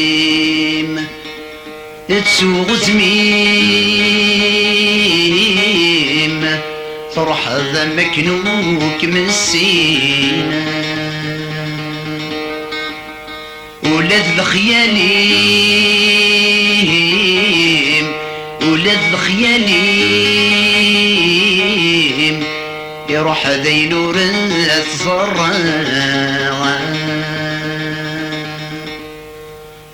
تميم تسوق تميم فرح ذا مكنوك من السينا ولاد الخياليم ولاد الخياليم يروح ذي نور الثرى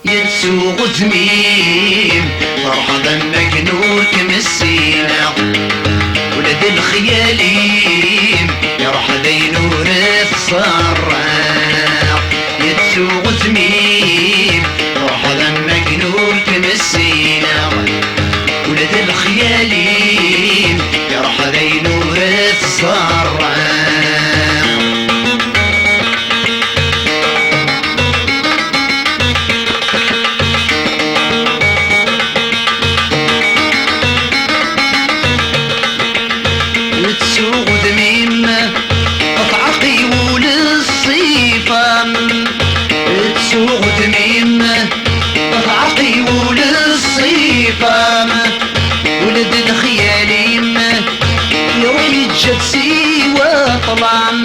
يتسوق تميم فرحة ذنك نور كمسينا ولاد الخياليم يروح ذي نور الثرى يتسوق تميم فرحة ذنك نور كمسينا ولاد الخياليم يروح ذي نور الثرى تسوق دميم قطعقي وللصيفة تسوق دميم قطعقي وللصيفة ولد الخياليم يروح يتجسي وطلعم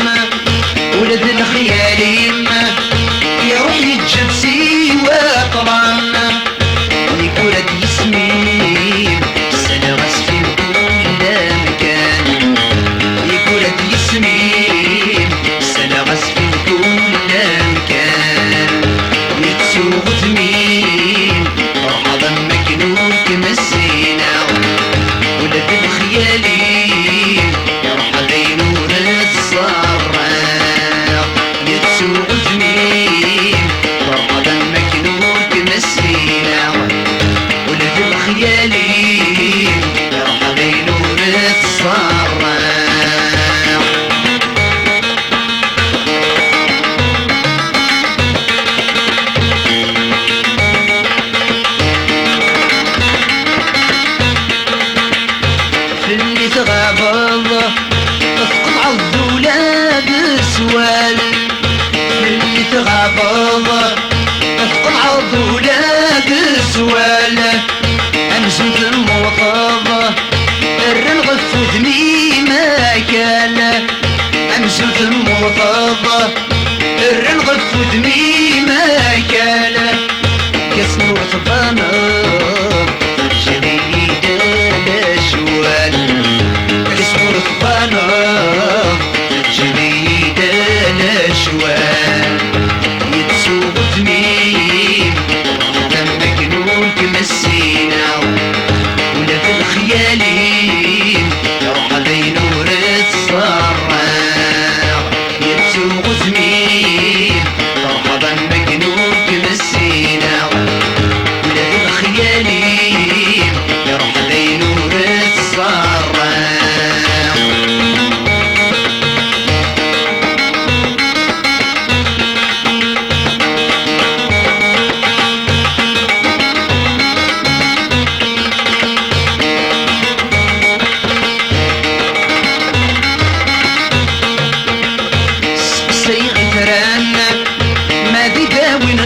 ولد الخياليم يروح يتجسي وطلعم ويقول يسمين سنة غسفين كل مكان ويقول يسمين سنة غسفين كل مكان يتسوق تميم فرحة ضمك نور كمسينا ولد الخياليم يروح ذي نور الصراق يتسوق تميم فرحة ضمك نور كمسينا ولد الخياليم يروح ذي نور الصراق اللي تغاب الله تسقط عالذولاد سوال اللي تغاب الله تسقط عالذولاد سوال امزوج الموطظة الرن غفو ذميمة كان امزوج الموطظة الرن غفو ذميمة كان كسنور طبانا جديد الاشوال كسنور طبانا جديد الاشوال يتسوق تميم دمك نور كمسينا ولاد الخياليم يروح ذي نور الصراق يتسوق تميم فرحة دمك نور كمسينا ولاد الخياليم يروح ذي نور الصراق صيغ تران ما دي داوين